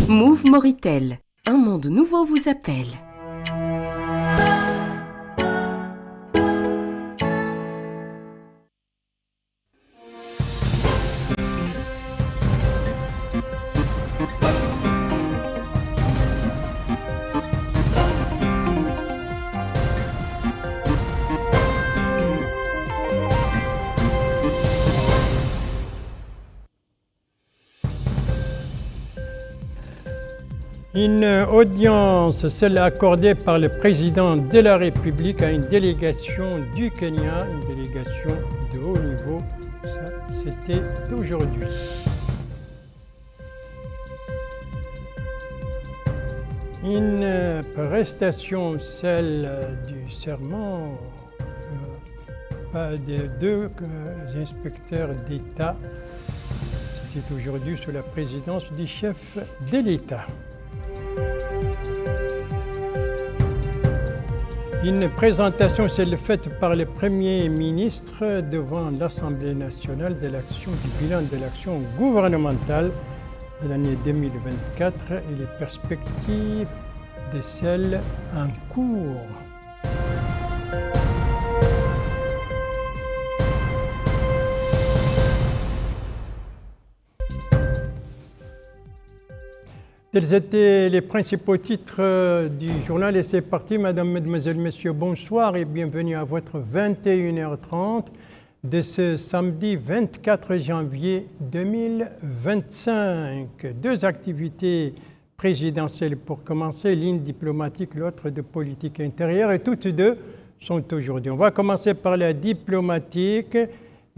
Move Moritel, un monde nouveau vous appelle. Une audience, celle accordée par le président de la République à une délégation du Kenya, une délégation de haut niveau. Ça, c'était aujourd'hui. Une prestation, celle du serment des deux inspecteurs d'État. C'était aujourd'hui sous la présidence du chef de l'État. Une présentation, celle faite par le Premier ministre devant l'Assemblée nationale du bilan de l'action gouvernementale de l'année 2024 et les perspectives de celle en cours. Tels étaient les principaux titres du journal et c'est parti. Madame, Mesdemoiselles, Messieurs, bonsoir et bienvenue à votre 21h30 de ce samedi 24 janvier 2025. Deux activités présidentielles pour commencer, l'une diplomatique, l'autre de politique intérieure et toutes deux sont aujourd'hui. On va commencer par la diplomatique.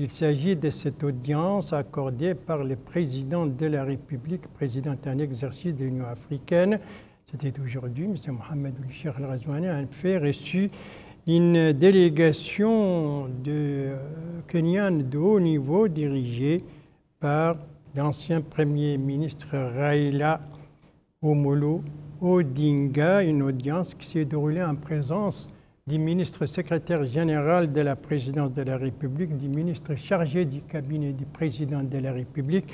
Il s'agit de cette audience accordée par le président de la République, président en exercice de l'Union africaine. C'était aujourd'hui, M. Mohamed Ould Cheikh El Ghazouani a fait reçu une délégation de Kenyans de haut niveau dirigée par l'ancien Premier ministre Raila Amolo Odinga, une audience qui s'est déroulée en présence du ministre secrétaire général de la présidence de la République, du ministre chargé du cabinet du président de la République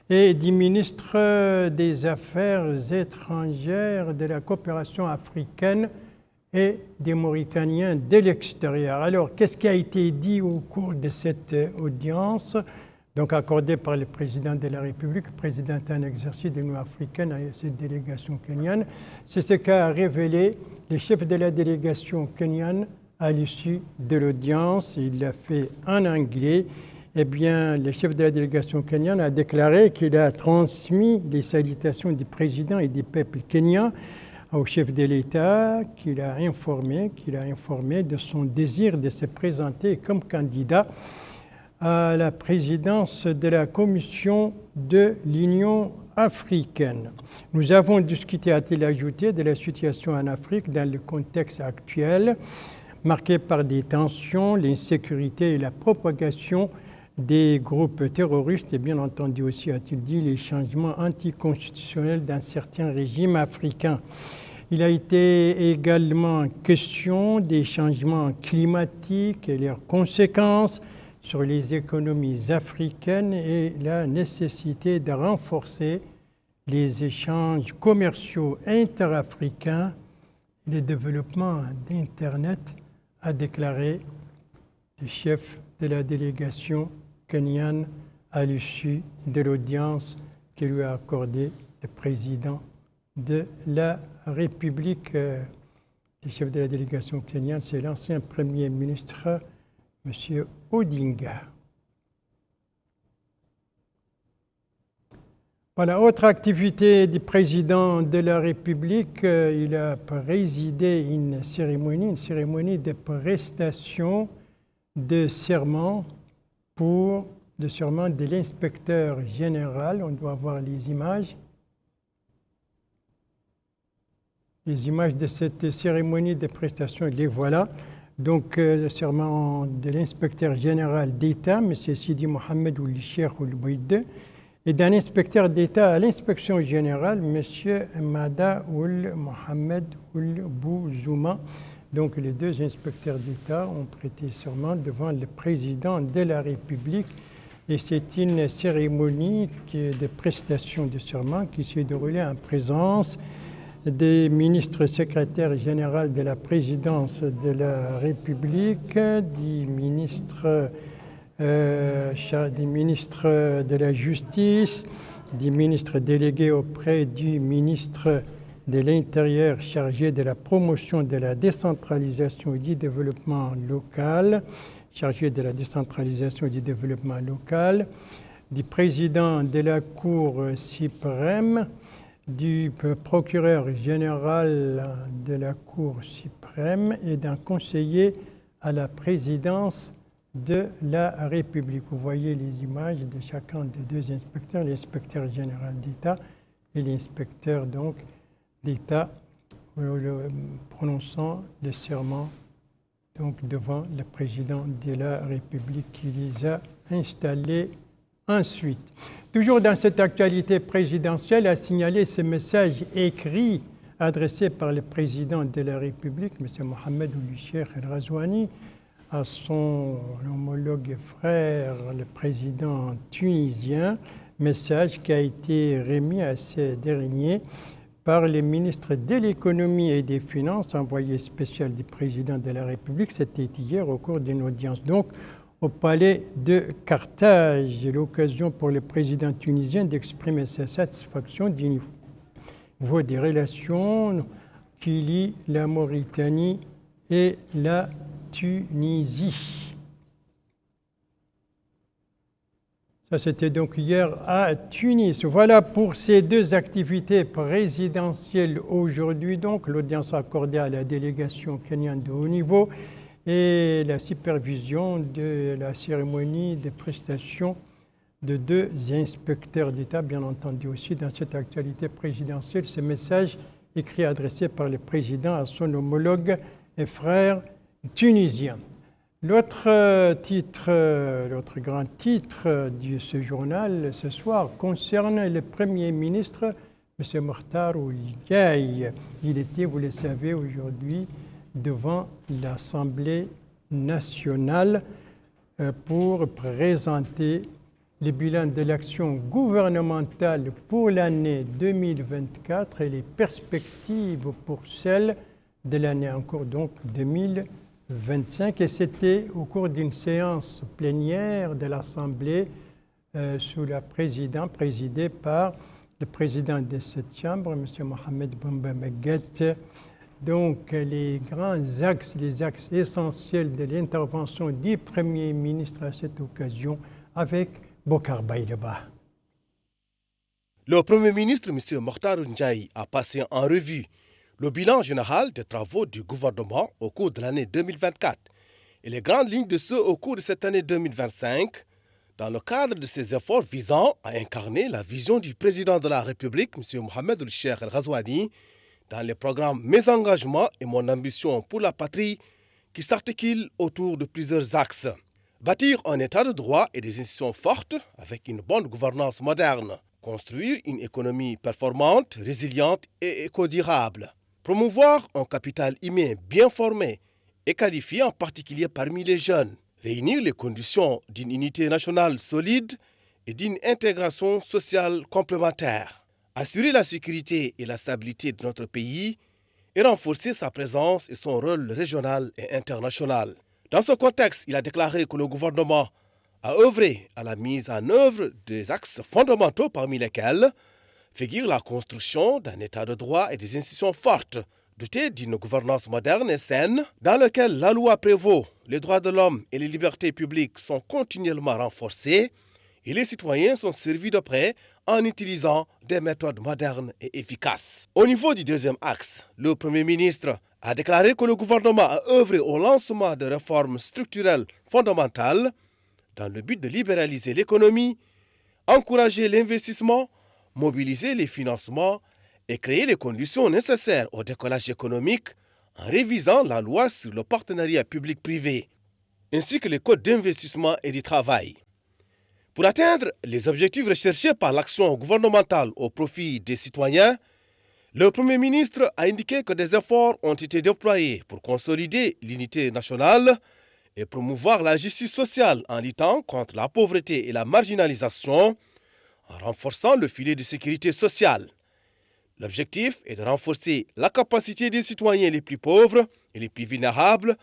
et du ministre des Affaires étrangères, de la coopération africaine et des Mauritaniens de l'extérieur. Alors, qu'est-ce qui a été dit au cours de cette audience, donc accordée par le président de la République, président en exercice de l'Union africaine à cette délégation kenyane? C'est ce qu'a révélé le chef de la délégation kenyane à l'issue de l'audience. Il l'a fait en anglais. Eh bien, le chef de la délégation kenyane a déclaré qu'il a transmis les salutations du président et du peuple kenyan au chef de l'État, qu'il a informé de son désir de se présenter comme candidat à la présidence de la Commission de l'Union africaine. Nous avons discuté, a-t-il ajouté, de la situation en Afrique dans le contexte actuel, marqué par des tensions, l'insécurité et la propagation des groupes terroristes, et bien entendu aussi, a-t-il dit, les changements anticonstitutionnels dans certains régimes africains. Il a été également question des changements climatiques et leurs conséquences sur les économies africaines et la nécessité de renforcer les échanges commerciaux interafricains et le développement d'Internet, a déclaré le chef de la délégation kenyane à l'issue de l'audience que lui a accordée le président de la République. Le chef de la délégation kenyane, c'est l'ancien Premier ministre, M. Odinga. Voilà, autre activité du président de la République, il a présidé une cérémonie de prestation de serment de l'inspecteur général. On doit voir les images. Les images de cette cérémonie de prestation, les voilà. Donc, le serment de l'inspecteur général d'État, M. Sidi Mohamed Ould Cheikh Ould Bouide, et d'un inspecteur d'État à l'inspection générale, M. Mada Ould Mohamed Ould Bouzouma. Donc, les deux inspecteurs d'État ont prêté serment devant le président de la République Et c'est une cérémonie de prestation de serment qui s'est déroulée en présence des ministres secrétaires généraux de la présidence de la République, des ministres de la Justice, des ministres délégués auprès du ministre de l'Intérieur chargé de la promotion de la décentralisation et du développement local, du président de la Cour suprême, du procureur général de la Cour suprême et d'un conseiller à la présidence de la République. Vous voyez les images de chacun des deux inspecteurs, l'inspecteur général d'État et l'inspecteur donc d'État prononçant le serment donc devant le président de la République qui les a installés ensuite. Toujours dans cette actualité présidentielle, a signalé ce message écrit adressé par le président de la République, M. Mohamed Ould Cheikh El Ghazouani, à son homologue frère, le président tunisien, message qui a été remis à ce dernier par le ministre de l'économie et des finances, envoyé spécial du président de la République. C'était hier au cours d'une audience donc au palais de Carthage. L'occasion pour le président tunisien d'exprimer sa satisfaction du niveau des relations qui lient la Mauritanie et la Tunisie. Ça, c'était donc hier à Tunis. Voilà pour ces deux activités présidentielles aujourd'hui. Donc, l'audience accordée à la délégation kenyane de haut niveau et la supervision de la cérémonie de prestation de deux inspecteurs d'État, bien entendu aussi dans cette actualité présidentielle. Ce message écrit adressé par le président à son homologue et frère tunisien. L'autre grand titre de ce journal ce soir concerne le Premier ministre, M. Mokhtar Ould Ndiaye. Il était, vous le savez, aujourd'hui devant l'Assemblée nationale pour présenter le bilan de l'action gouvernementale pour l'année 2024 et les perspectives pour celle de l'année en cours, donc 2025. Et c'était au cours d'une séance plénière de l'Assemblée présidée par le président de cette Chambre, M. Mohamed Boumba Meguet. Donc les axes essentiels de l'intervention du Premier ministre à cette occasion avec Bokar Baïdeba. Le Premier ministre, M. Mokhtar Ould Ndiaye, a passé en revue le bilan général des travaux du gouvernement au cours de l'année 2024 et les grandes lignes de ceux au cours de cette année 2025 dans le cadre de ses efforts visant à incarner la vision du président de la République, M. Mohamed Ould Cheikh El Ghazouani, dans les programmes Mes engagements et mon ambition pour la patrie qui s'articulent autour de plusieurs axes. Bâtir un état de droit et des institutions fortes avec une bonne gouvernance moderne. Construire une économie performante, résiliente et éco-durable. Promouvoir un capital humain bien formé et qualifié, en particulier parmi les jeunes. Réunir les conditions d'une unité nationale solide et d'une intégration sociale complémentaire. Assurer la sécurité et la stabilité de notre pays et renforcer sa présence et son rôle régional et international. Dans ce contexte, il a déclaré que le gouvernement a œuvré à la mise en œuvre des axes fondamentaux parmi lesquels figure la construction d'un état de droit et des institutions fortes, dotées d'une gouvernance moderne et saine, dans lequel la loi prévaut, les droits de l'homme et les libertés publiques sont continuellement renforcés et les citoyens sont servis de près en utilisant des méthodes modernes et efficaces. Au niveau du deuxième axe, le Premier ministre a déclaré que le gouvernement a œuvré au lancement de réformes structurelles fondamentales dans le but de libéraliser l'économie, encourager l'investissement, mobiliser les financements et créer les conditions nécessaires au décollage économique en révisant la loi sur le partenariat public-privé, ainsi que les codes d'investissement et du travail. Pour atteindre les objectifs recherchés par l'action gouvernementale au profit des citoyens, le Premier ministre a indiqué que des efforts ont été déployés pour consolider l'unité nationale et promouvoir la justice sociale en luttant contre la pauvreté et la marginalisation, en renforçant le filet de sécurité sociale. L'objectif est de renforcer la capacité des citoyens les plus pauvres et les plus vulnérables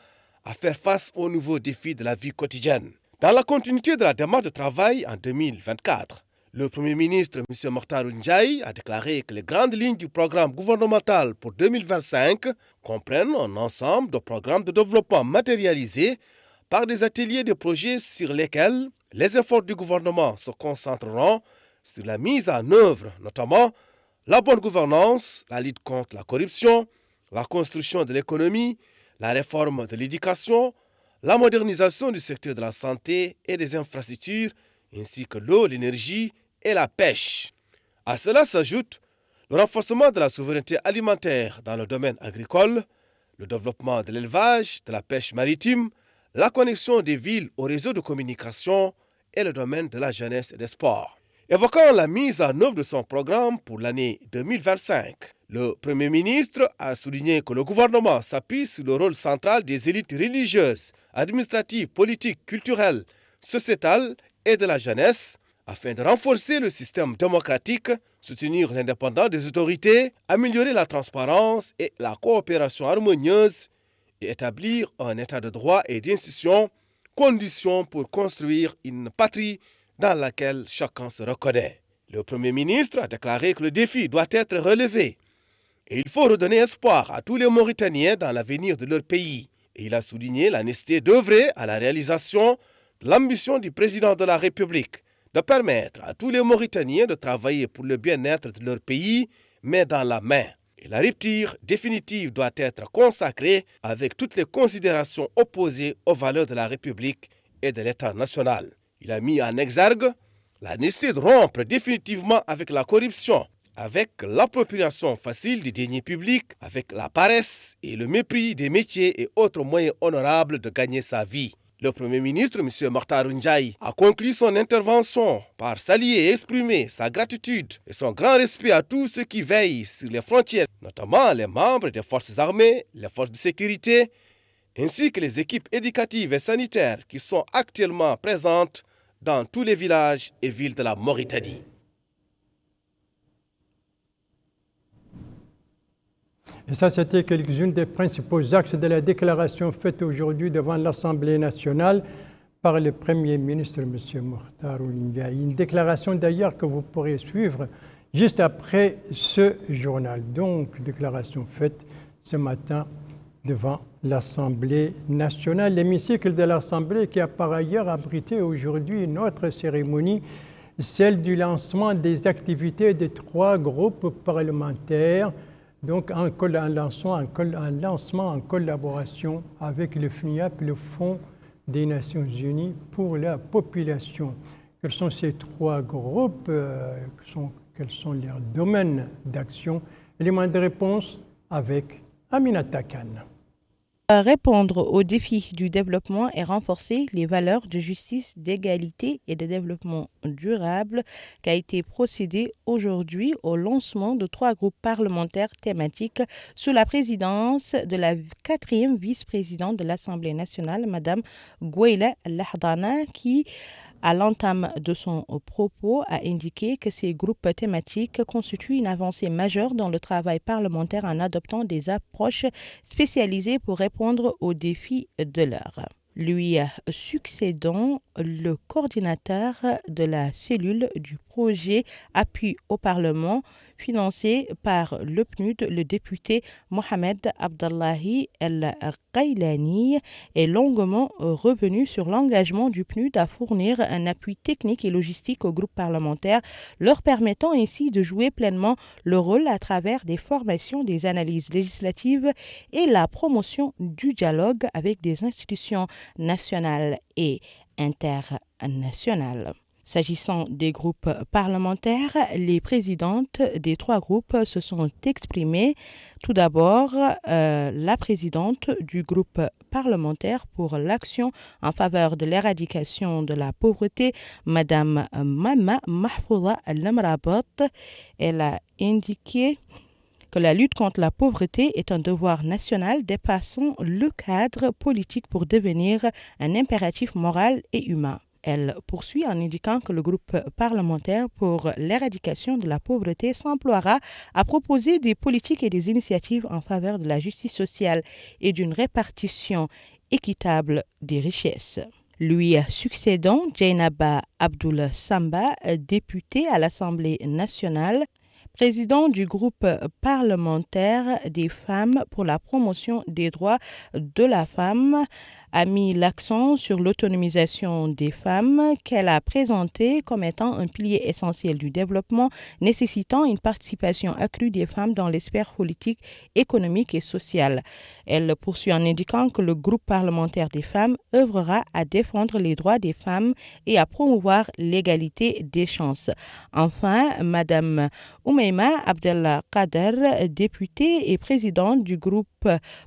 à faire face aux nouveaux défis de la vie quotidienne. Dans la continuité de la démarche de travail en 2024, le Premier ministre M. Mokhtar Ndiaye a déclaré que les grandes lignes du programme gouvernemental pour 2025 comprennent un ensemble de programmes de développement matérialisés par des ateliers de projets sur lesquels les efforts du gouvernement se concentreront sur la mise en œuvre, notamment la bonne gouvernance, la lutte contre la corruption, la construction de l'économie, la réforme de l'éducation, la modernisation du secteur de la santé et des infrastructures, ainsi que l'eau, l'énergie et la pêche. À cela s'ajoute le renforcement de la souveraineté alimentaire dans le domaine agricole, le développement de l'élevage, de la pêche maritime, la connexion des villes au réseau de communication et le domaine de la jeunesse et des sports. Évoquant la mise en œuvre de son programme pour l'année 2025, le Premier ministre a souligné que le gouvernement s'appuie sur le rôle central des élites religieuses, administratives, politiques, culturelles, sociétales et de la jeunesse afin de renforcer le système démocratique, soutenir l'indépendance des autorités, améliorer la transparence et la coopération harmonieuse et établir un état de droit et d'institutions, conditions pour construire une patrie dans laquelle chacun se reconnaît. Le Premier ministre a déclaré que le défi doit être relevé et il faut redonner espoir à tous les Mauritaniens dans l'avenir de leur pays. Et il a souligné la nécessité d'œuvrer à la réalisation de l'ambition du président de la République de permettre à tous les Mauritaniens de travailler pour le bien-être de leur pays, main dans la main. Et la rupture définitive doit être consacrée avec toutes les considérations opposées aux valeurs de la République et de l'État national. Il a mis en exergue la nécessité de rompre définitivement avec la corruption, avec l'appropriation facile des deniers publics, avec la paresse et le mépris des métiers et autres moyens honorables de gagner sa vie. Le Premier ministre, M. Mokhtar Ndiaye, a conclu son intervention par saluer et exprimer sa gratitude et son grand respect à tous ceux qui veillent sur les frontières, notamment les membres des forces armées, les forces de sécurité, ainsi que les équipes éducatives et sanitaires qui sont actuellement présentes dans tous les villages et villes de la Mauritanie. Et ça, c'était quelques-unes des principaux axes de la déclaration faite aujourd'hui devant l'Assemblée nationale par le Premier ministre, M. Mokhtar Ndiaye. Une déclaration d'ailleurs que vous pourrez suivre juste après ce journal. Donc, déclaration faite ce matin devant l'Assemblée nationale. L'hémicycle de l'Assemblée qui a par ailleurs abrité aujourd'hui une autre cérémonie, celle du lancement des activités des 3 groupes parlementaires. Donc un lancement en collaboration avec le FNIAP, le Fonds des Nations Unies pour la population. Quels sont ces 3 groupes? Quels sont leurs domaines d'action? Éléments de réponse avec Aminata Khan. Répondre aux défis du développement et renforcer les valeurs de justice, d'égalité et de développement durable, qu'a été procédé aujourd'hui au lancement de 3 groupes parlementaires thématiques sous la présidence de la 4e vice-présidente de l'Assemblée nationale, Mme Gouaila Lahdana, qui à l'entame de son propos, a indiqué que ces groupes thématiques constituent une avancée majeure dans le travail parlementaire en adoptant des approches spécialisées pour répondre aux défis de l'heure. Lui succédant, le coordinateur de la cellule du projet Appui au Parlement, financé par le PNUD, le député Mohamed Abdallahi El-Qailani, est longuement revenu sur l'engagement du PNUD à fournir un appui technique et logistique aux groupes parlementaires, leur permettant ainsi de jouer pleinement le rôle à travers des formations, des analyses législatives et la promotion du dialogue avec des institutions nationales et internationales. S'agissant des groupes parlementaires, les présidentes des 3 groupes se sont exprimées. Tout d'abord, la présidente du groupe parlementaire pour l'action en faveur de l'éradication de la pauvreté, Mme Mama Mahfouza Lamrabot, elle a indiqué que la lutte contre la pauvreté est un devoir national dépassant le cadre politique pour devenir un impératif moral et humain. Elle poursuit en indiquant que le groupe parlementaire pour l'éradication de la pauvreté s'emploiera à proposer des politiques et des initiatives en faveur de la justice sociale et d'une répartition équitable des richesses. Lui succédant, Dieynaba Abdoul Samba, député à l'Assemblée nationale, président du groupe parlementaire des femmes pour la promotion des droits de la femme, a mis l'accent sur l'autonomisation des femmes qu'elle a présenté comme étant un pilier essentiel du développement, nécessitant une participation accrue des femmes dans les sphères politiques, économiques et sociales. Elle poursuit en indiquant que le groupe parlementaire des femmes œuvrera à défendre les droits des femmes et à promouvoir l'égalité des chances. Enfin, Madame Oumeima Abdellah Kader, députée et présidente du groupe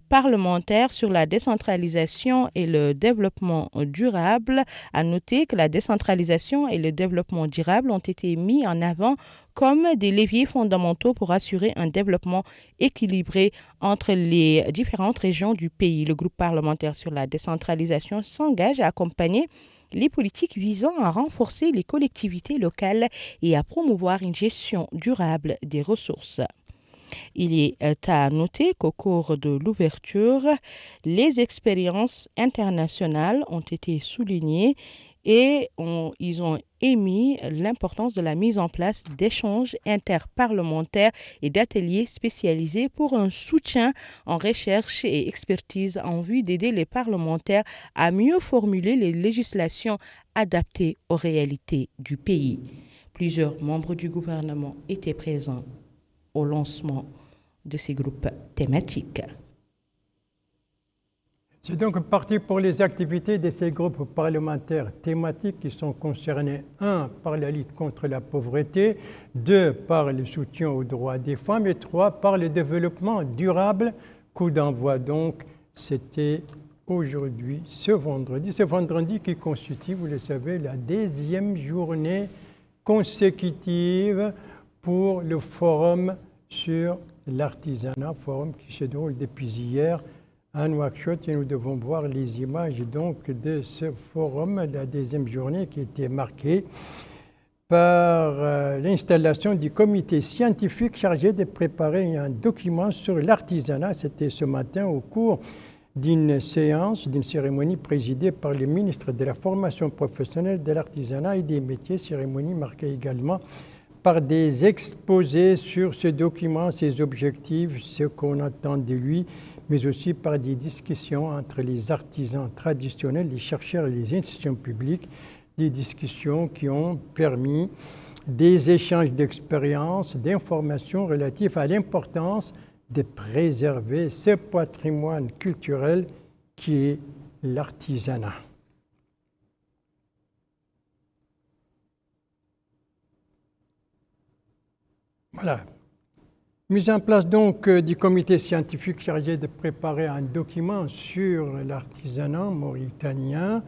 parlementaire sur la décentralisation et le développement durable, a noté que la décentralisation et le développement durable ont été mis en avant comme des leviers fondamentaux pour assurer un développement équilibré entre les différentes régions du pays. Le groupe parlementaire sur la décentralisation s'engage à accompagner les politiques visant à renforcer les collectivités locales et à promouvoir une gestion durable des ressources. Il est à noter qu'au cours de l'ouverture, les expériences internationales ont été soulignées et ils ont émis l'importance de la mise en place d'échanges interparlementaires et d'ateliers spécialisés pour un soutien en recherche et expertise en vue d'aider les parlementaires à mieux formuler les législations adaptées aux réalités du pays. Plusieurs membres du gouvernement étaient présents au lancement de ces groupes thématiques. C'est donc parti pour les activités de ces groupes parlementaires thématiques qui sont concernés, 1, par la lutte contre la pauvreté, 2, par le soutien aux droits des femmes et 3, par le développement durable. Coup d'envoi donc, c'était aujourd'hui, ce vendredi qui constitue, vous le savez, la 10e journée consécutive pour le forum sur l'artisanat, forum qui se déroule depuis hier à Nouakchott, et nous devons voir les images donc de ce forum, la 10e journée qui était marquée par l'installation du comité scientifique chargé de préparer un document sur l'artisanat. C'était ce matin au cours d'une cérémonie présidée par le ministre de la formation professionnelle, de l'artisanat et des métiers, cérémonie marquée également par des exposés sur ce document, ses objectifs, ce qu'on attend de lui, mais aussi par des discussions entre les artisans traditionnels, les chercheurs et les institutions publiques, des discussions qui ont permis des échanges d'expériences, d'informations relatives à l'importance de préserver ce patrimoine culturel qui est l'artisanat. Voilà. Mise en place donc du comité scientifique chargé de préparer un document sur l'artisanat mauritanien.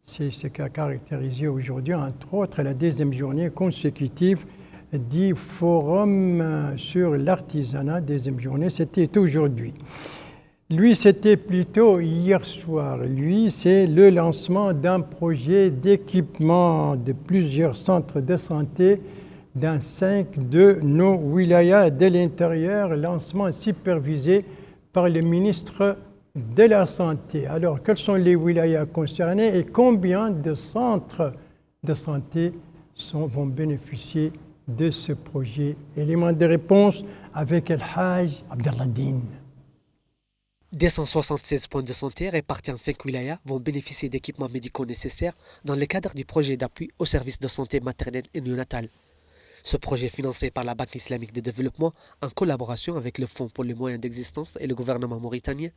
C'est ce qui a caractérisé aujourd'hui, entre autres, la 10e journée consécutive du forum sur l'artisanat. 10e journée, c'était aujourd'hui. Lui, c'était plutôt hier soir. Lui, c'est le lancement d'un projet d'équipement de plusieurs centres de santé dans 5 de nos wilayas de l'intérieur, lancement supervisé par le ministre de la Santé. Alors, quels sont les wilayas concernés et combien de centres de santé vont bénéficier de ce projet? Élément de réponse avec El Haj Abdelladine. 276 points de santé répartis en 5 wilayas vont bénéficier d'équipements médicaux nécessaires dans le cadre du projet d'appui aux services de santé maternelle et néonatale. Ce projet, financé par la Banque islamique de développement en collaboration avec le Fonds pour les moyens d'existence et le gouvernement mauritanien,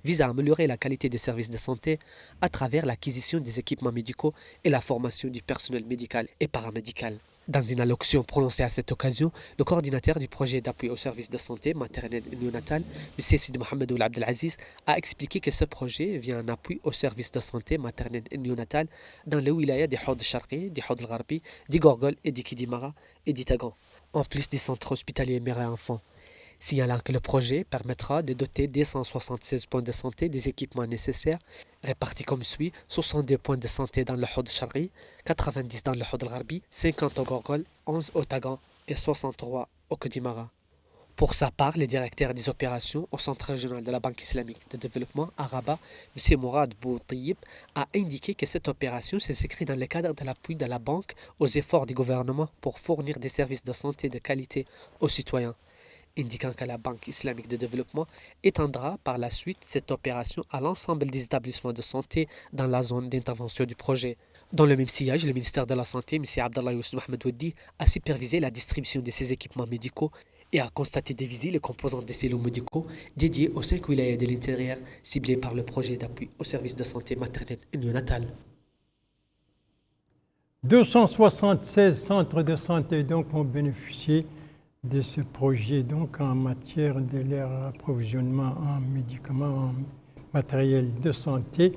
vise à améliorer la qualité des services de santé à travers l'acquisition des équipements médicaux et la formation du personnel médical et paramédical. Dans une allocution prononcée à cette occasion, le coordinateur du projet d'appui aux services de santé maternelle et néonatale, M. Sidi Mohamed Ould Abdelaziz, a expliqué que ce projet vient en appui aux services de santé maternelle et néonatale dans les wilayas des Houd Charqi, des Houd Al-Gharbi, des Gorgol et des Kidimara et d'Itagan, en plus des centres hospitaliers mère et enfants. signalant que le projet permettra de doter des 176 points de santé des équipements nécessaires, répartis comme suit: 62 points de santé dans le Houd Sharri, 90 dans le Houd Al-Gharbi, 50 au Gorgol, 11 au Tagan et 63 au Kodimara. Pour sa part, le directeur des opérations au Centre régional de la Banque islamique de développement à Rabat, M. Mourad Boutayib, a indiqué que cette opération s'inscrit dans le cadre de l'appui de la banque aux efforts du gouvernement pour fournir des services de santé de qualité aux citoyens, indiquant que la Banque islamique de développement étendra par la suite cette opération à l'ensemble des établissements de santé dans la zone d'intervention du projet. Dans le même sillage, le ministère de la Santé, M. Abdallah Youssef Mohamed Waddi, a supervisé la distribution de ces équipements médicaux et a constaté diviser les composants des cellules médicaux dédiés aux 5 wilayas de l'intérieur ciblés par le projet d'appui au service de santé maternelle et néonatale. 276 centres de santé donc ont bénéficié de ce projet donc en matière de leur approvisionnement en médicaments, en matériel de santé.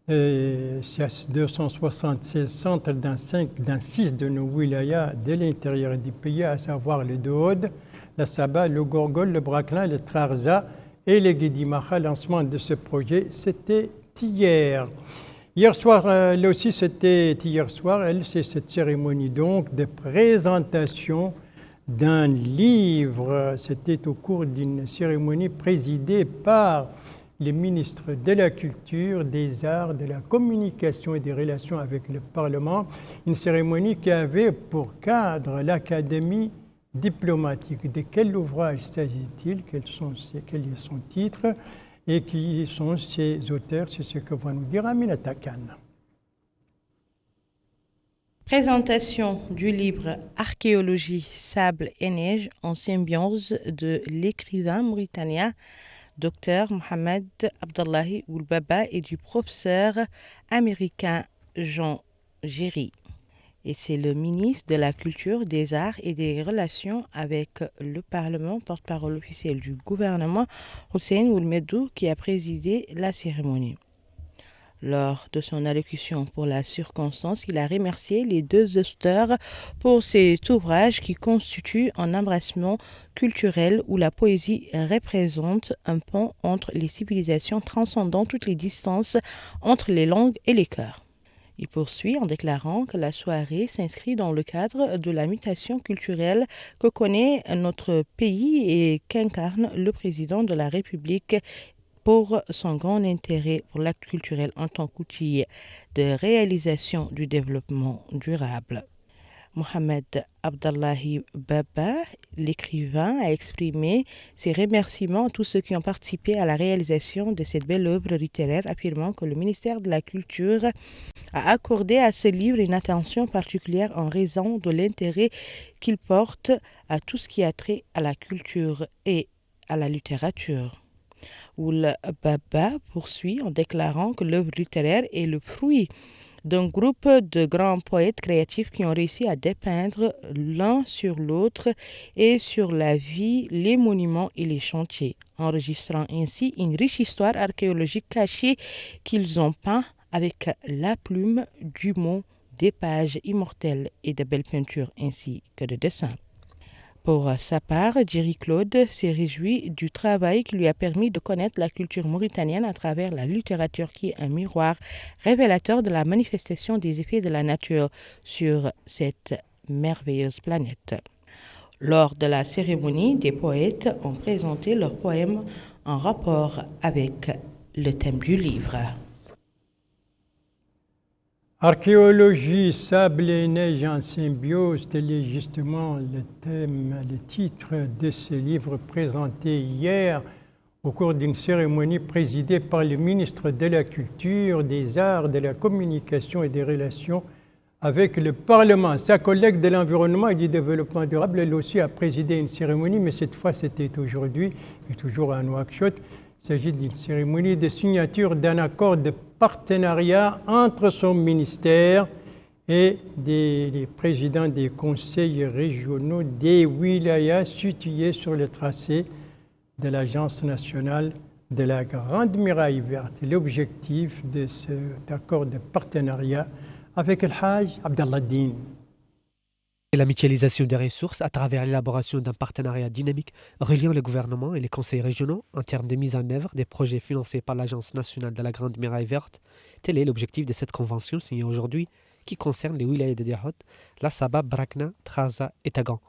C'est 276 centres dans 6 de nos wilayas de l'intérieur du pays, à savoir le Dohod, la Saba, le Gorgol, le Braklan, le Trarza et le Guédimaha. Lancement de ce projet, c'était hier. Hier soir, là aussi c'était hier soir, c'est cette cérémonie donc de présentation d'un livre. C'était au cours d'une cérémonie présidée par les ministres de la Culture, des Arts, de la Communication et des Relations avec le Parlement. Une cérémonie qui avait pour cadre l'Académie diplomatique. De quel ouvrage s'agit-il? Quel est son titre? Et qui sont ses auteurs? C'est ce que va nous dire Aminata Khan. Présentation du livre Archéologie, sable et neige en symbiose de l'écrivain mauritanien Dr Mohamed Abdallahi Oulbaba et du professeur américain Jean Géry. Et c'est le ministre de la Culture, des Arts et des Relations avec le Parlement, porte-parole officiel du gouvernement, Hussein Oulmedou, qui a présidé la cérémonie. Lors de son allocution pour la circonstance, il a remercié les 2 auteurs pour cet ouvrage qui constitue un embrassement culturel où la poésie représente un pont entre les civilisations, transcendant toutes les distances entre les langues et les cœurs. Il poursuit en déclarant que la soirée s'inscrit dans le cadre de la mutation culturelle que connaît notre pays et qu'incarne le président de la République pour son grand intérêt pour l'acte culturel en tant qu'outil de réalisation du développement durable. Mohamed Abdallahi Baba, l'écrivain, a exprimé ses remerciements à tous ceux qui ont participé à la réalisation de cette belle œuvre littéraire, affirmant que le ministère de la Culture a accordé à ce livre une attention particulière en raison de l'intérêt qu'il porte à tout ce qui a trait à la culture et à la littérature. Oul Baba poursuit en déclarant que l'œuvre littéraire est le fruit d'un groupe de grands poètes créatifs qui ont réussi à dépeindre l'un sur l'autre et sur la vie, les monuments et les chantiers, enregistrant ainsi une riche histoire archéologique cachée qu'ils ont peint avec la plume du mot, des pages immortelles et de belles peintures ainsi que de dessins. Pour sa part, Jerry Claude s'est réjoui du travail qui lui a permis de connaître la culture mauritanienne à travers la littérature qui est un miroir révélateur de la manifestation des effets de la nature sur cette merveilleuse planète. Lors de la cérémonie, des poètes ont présenté leurs poèmes en rapport avec le thème du livre. Archéologie, sable et neige en symbiose, tel est justement le thème, le titre de ce livre présenté hier au cours d'une cérémonie présidée par le ministre de la Culture, des Arts, de la Communication et des Relations avec le Parlement. Sa collègue de l'Environnement et du Développement durable, elle aussi a présidé une cérémonie, mais cette fois c'était aujourd'hui et toujours à Nouakchott. Il s'agit d'une cérémonie de signature d'un accord de partenariat entre son ministère et les présidents des conseils régionaux des wilayas situés sur le tracé de l'Agence nationale de la Grande Muraille Verte. L'objectif de cet accord de partenariat avec El Hajj Abdallah Din. Et la mutualisation des ressources à travers l'élaboration d'un partenariat dynamique reliant le gouvernement et les conseils régionaux en termes de mise en œuvre des projets financés par l'Agence nationale de la Grande Muraille Verte. Tel est l'objectif de cette convention signée aujourd'hui qui concerne les wilayas de Derhout, La Sabah, Brakna, Trarza et Tagan.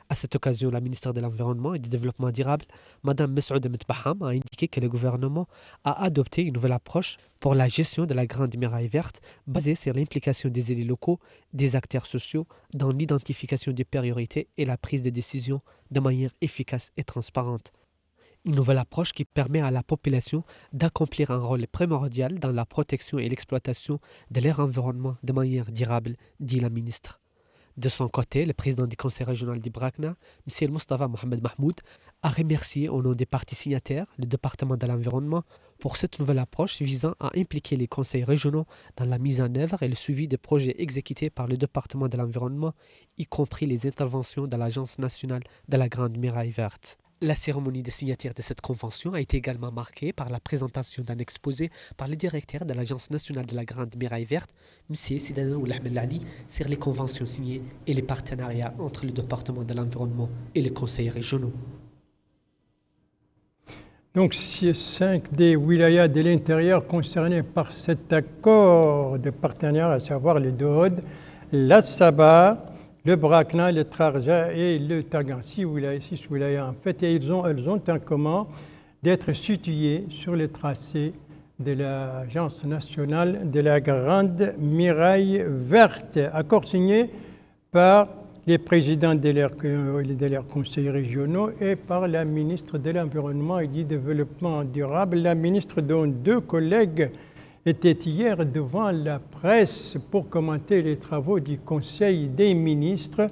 À cette occasion, la ministre de l'Environnement et du Développement durable, Mme Mesouda Metbaham, a indiqué que le gouvernement a adopté une nouvelle approche pour la gestion de la Grande Muraille Verte basée sur l'implication des élus locaux, des acteurs sociaux dans l'identification des priorités et la prise de décisions de manière efficace et transparente. Une nouvelle approche qui permet à la population d'accomplir un rôle primordial dans la protection et l'exploitation de leur environnement de manière durable, dit la ministre. De son côté, le président du conseil régional d'Ibrakna, M. Mustafa Mohamed Mahmoud, a remercié au nom des parties signataires le département de l'environnement pour cette nouvelle approche visant à impliquer les conseils régionaux dans la mise en œuvre et le suivi des projets exécutés par le département de l'environnement, y compris les interventions de l'Agence nationale de la Grande Muraille Verte. La cérémonie de signature de cette convention a été également marquée par la présentation d'un exposé par le directeur de l'Agence nationale de la Grande Muraille Verte, M. Sidana Oulahmed Ali, sur les conventions signées et les partenariats entre le département de l'environnement et les conseils régionaux. Donc, 5 des wilayas de l'intérieur concernés par cet accord de partenariat, à savoir le Dohod, la Sabah, le Brakna, le Trarza et le Tagan. 6 wilayas en fait, et elles ont en commun d'être situées sur les tracés de l'Agence nationale de la Grande Muraille Verte. Accord signé par les présidents de leurs conseils régionaux et par la ministre de l'Environnement et du Développement durable. La ministre dont 2 collègues était hier devant la presse pour commenter les travaux du Conseil des ministres.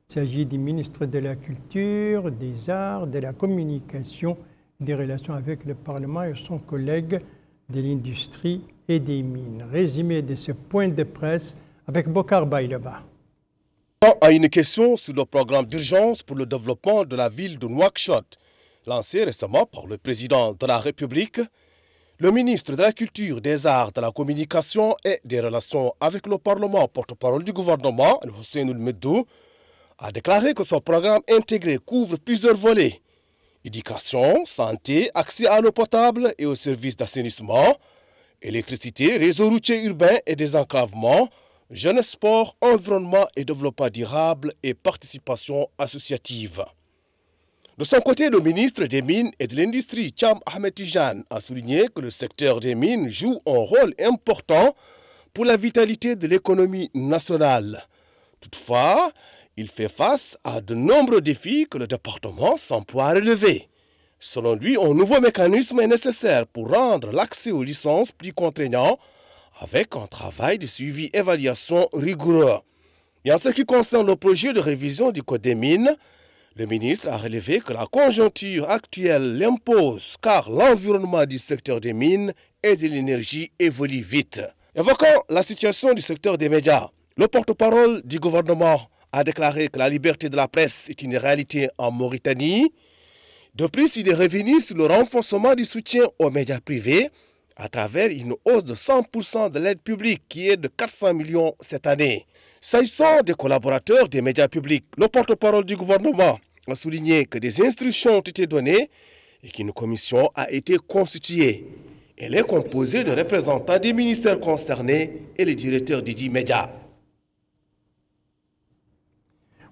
Il s'agit du ministre de la Culture, des Arts, de la Communication, des relations avec le Parlement et son collègue de l'Industrie et des Mines. Résumé de ce point de presse avec Bokar Baïleba. À une question sur le programme d'urgence pour le développement de la ville de Nouakchott, lancé récemment par le président de la République, le ministre de la Culture, des Arts, de la Communication et des Relations avec le Parlement, porte-parole du gouvernement, Hussein Medou, a déclaré que son programme intégré couvre plusieurs volets: éducation, santé, accès à l'eau potable et aux services d'assainissement, électricité, réseau routier urbain et désenclavement, jeunesse, sport, environnement et développement durable et participation associative. De son côté, le ministre des Mines et de l'Industrie, Cham Ahmed Tijan, a souligné que le secteur des mines joue un rôle important pour la vitalité de l'économie nationale. Toutefois, il fait face à de nombreux défis que le département s'emploie à relever. Selon lui, un nouveau mécanisme est nécessaire pour rendre l'accès aux licences plus contraignant, avec un travail de suivi-évaluation rigoureux. Et en ce qui concerne le projet de révision du Code des mines, le ministre a relevé que la conjoncture actuelle l'impose car l'environnement du secteur des mines et de l'énergie évolue vite. Évoquant la situation du secteur des médias, le porte-parole du gouvernement a déclaré que la liberté de la presse est une réalité en Mauritanie. De plus, il est revenu sur le renforcement du soutien aux médias privés à travers une hausse de 100% de l'aide publique qui est de 400 millions cette année. S'agissant des collaborateurs des médias publics, le porte-parole du gouvernement a souligné que des instructions ont été données et qu'une commission a été constituée. Elle est composée de représentants des ministères concernés et les directeurs des 10 médias.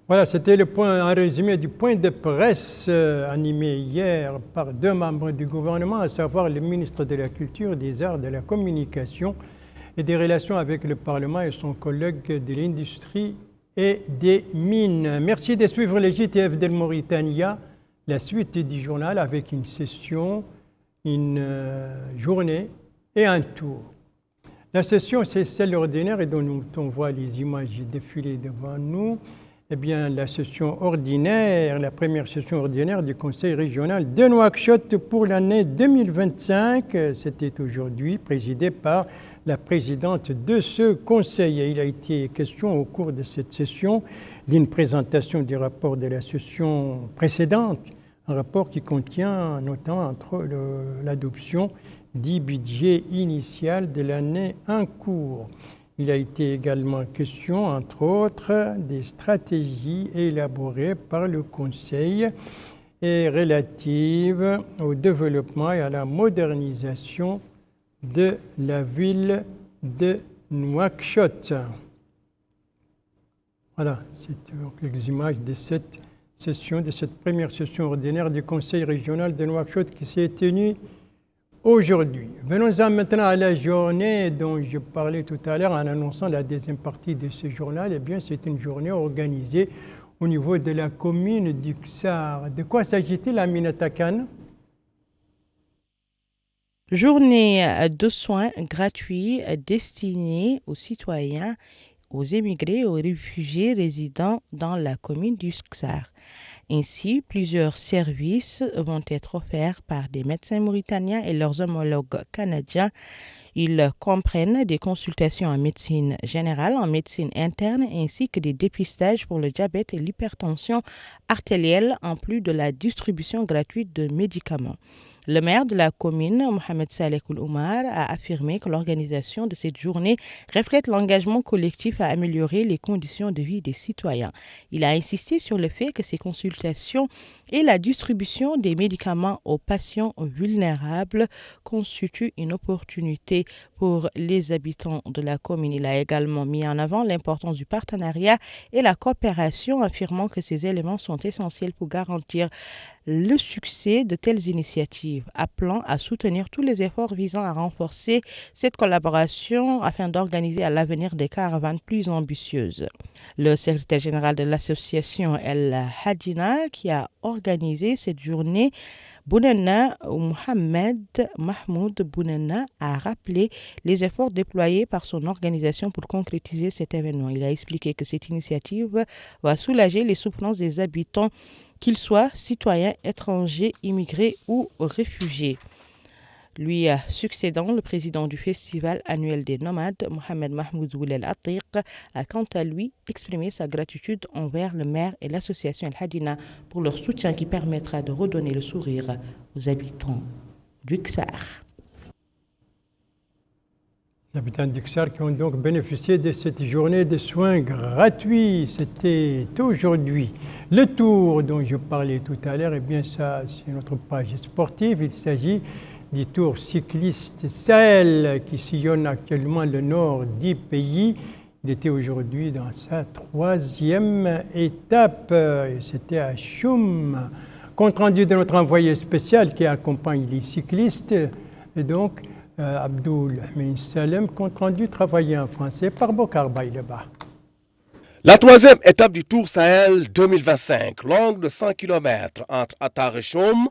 Voilà, c'était un résumé du point de presse animé hier par 2 membres du gouvernement, à savoir le ministre de la Culture, des Arts, de la Communication et des Relations avec le Parlement et son collègue de l'Industrie et des Mines. Merci de suivre le JTF de Mauritania, la suite du journal avec une session, une journée et un tour. La session, c'est celle ordinaire et dont on voit les images défiler devant nous. Eh bien, la session ordinaire, la première session ordinaire du Conseil régional de Nouakchott pour l'année 2025, c'était aujourd'hui, présidée par la présidente de ce conseil. Et il a été question au cours de cette session d'une présentation du rapport de la session précédente, un rapport qui contient notamment entre l'adoption du budget initial de l'année en cours. Il a été également question, entre autres, des stratégies élaborées par le Conseil et relatives au développement et à la modernisation de la ville de Nouakchott. Voilà, c'est les images de cette session, de cette première session ordinaire du Conseil régional de Nouakchott qui s'est tenue aujourd'hui. Venons-en maintenant à la journée dont je parlais tout à l'heure en annonçant la deuxième partie de ce journal. Eh bien, c'est une journée organisée au niveau de la commune du Ksar. De quoi s'agit-il, Aminata Khan? Journée de soins gratuits destinée aux citoyens, aux émigrés et aux réfugiés résidant dans la commune du Ksar. Ainsi, plusieurs services vont être offerts par des médecins mauritaniens et leurs homologues canadiens. Ils comprennent des consultations en médecine générale, en médecine interne, ainsi que des dépistages pour le diabète et l'hypertension artérielle, en plus de la distribution gratuite de médicaments. Le maire de la commune, Mohamed Saleh Oumar, a affirmé que l'organisation de cette journée reflète l'engagement collectif à améliorer les conditions de vie des citoyens. Il a insisté sur le fait que ces consultations et la distribution des médicaments aux patients vulnérables constituent une opportunité pour les habitants de la commune. Il a également mis en avant l'importance du partenariat et la coopération, affirmant que ces éléments sont essentiels pour garantir le succès de telles initiatives, appelant à soutenir tous les efforts visant à renforcer cette collaboration afin d'organiser à l'avenir des caravanes plus ambitieuses. Le secrétaire général de l'association El Hadina, qui a organisé cette journée, Bounana Mohamed Mahmoud Bounana, a rappelé les efforts déployés par son organisation pour concrétiser cet événement. Il a expliqué que cette initiative va soulager les souffrances des habitants, qu'ils soient citoyens, étrangers, immigrés ou réfugiés. Lui succédant, le président du festival annuel des nomades, Mohamed Mahmoud Oulel Atiq, a quant à lui exprimé sa gratitude envers le maire et l'association El Hadina pour leur soutien qui permettra de redonner le sourire aux habitants du Ksar. Les habitants du Ksar qui ont donc bénéficié de cette journée de soins gratuits. C'était aujourd'hui. Le tour dont je parlais tout à l'heure, eh bien ça, c'est notre page sportive. Il s'agit du Tour cycliste Sahel qui sillonne actuellement le nord du pays. Il était aujourd'hui dans sa troisième étape. C'était à Choum. Compte rendu de notre envoyé spécial qui accompagne les cyclistes. Et donc, Abdoul Ahmed Salem, compte rendu travaillé en français par Bokar Baïleba. La troisième étape du Tour Sahel 2025, longue de 100 km entre Attar et Choum,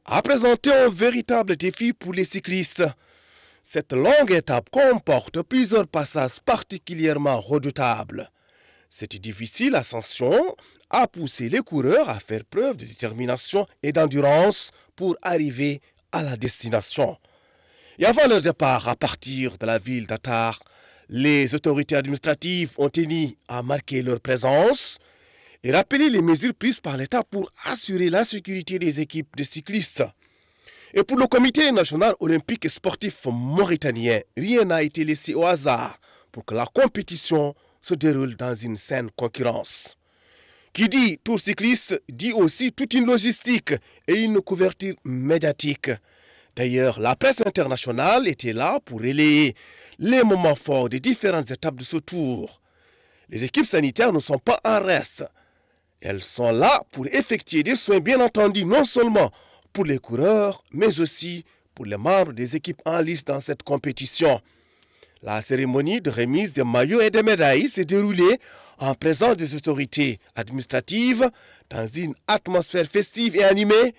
a présenté un véritable défi pour les cyclistes. Cette longue étape comporte plusieurs passages particulièrement redoutables. Cette difficile ascension a poussé les coureurs à faire preuve de détermination et d'endurance pour arriver à la destination. Et avant leur départ à partir de la ville d'Attar, les autorités administratives ont tenu à marquer leur présence et rappeler les mesures prises par l'État pour assurer la sécurité des équipes de cyclistes. Et pour le Comité national olympique et sportif mauritanien, rien n'a été laissé au hasard pour que la compétition se déroule dans une saine concurrence. Qui dit tour cycliste dit aussi toute une logistique et une couverture médiatique. D'ailleurs, la presse internationale était là pour relayer les moments forts des différentes étapes de ce tour. Les équipes sanitaires ne sont pas en reste. Elles sont là pour effectuer des soins, bien entendu, non seulement pour les coureurs, mais aussi pour les membres des équipes en lice dans cette compétition. La cérémonie de remise des maillots et des médailles s'est déroulée en présence des autorités administratives dans une atmosphère festive et animée.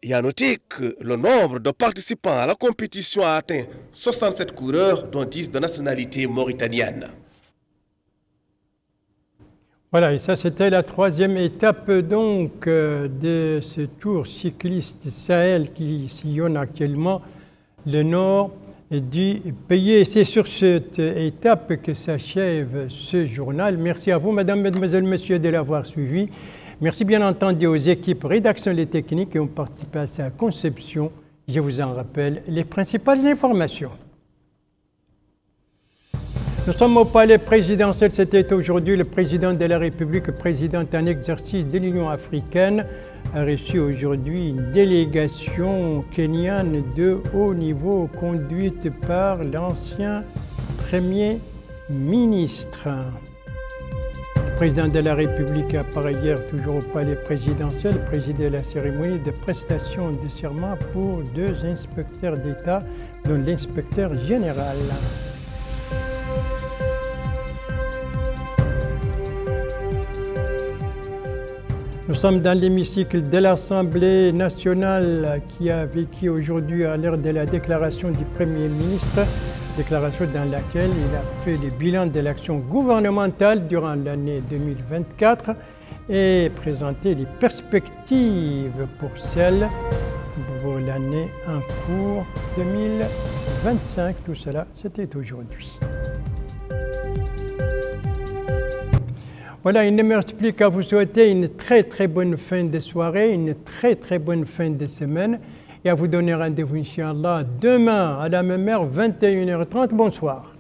Et à noter que le nombre de participants à la compétition a atteint 67 coureurs, dont 10 de nationalité mauritanienne. Voilà, et ça c'était la troisième étape donc de ce tour cycliste Sahel qui sillonne actuellement le nord du pays. Et c'est sur cette étape que s'achève ce journal. Merci à vous, mesdames, mesdemoiselles, messieurs, de l'avoir suivi. Merci bien entendu aux équipes rédaction et techniques qui ont participé à sa conception. Je vous en rappelle les principales informations. Nous sommes au palais présidentiel. C'était aujourd'hui le président de la République, président en exercice de l'Union africaine, a reçu aujourd'hui une délégation kenyane de haut niveau conduite par l'ancien Premier ministre. Le président de la République a par ailleurs, toujours au palais présidentiel, présidé la cérémonie de prestation de serment pour 2 inspecteurs d'État, dont l'inspecteur général. Nous sommes dans l'hémicycle de l'Assemblée nationale qui a vécu aujourd'hui à l'heure de la déclaration du Premier ministre, déclaration dans laquelle il a fait le bilan de l'action gouvernementale durant l'année 2024 et présenté les perspectives pour celle pour l'année en cours 2025. Tout cela, c'était aujourd'hui. Voilà, il ne me reste plus qu'à vous souhaiter une très bonne fin de soirée, une très bonne fin de semaine et à vous donner rendez-vous, Inch'Allah, demain à la même heure, 21h30. Bonsoir.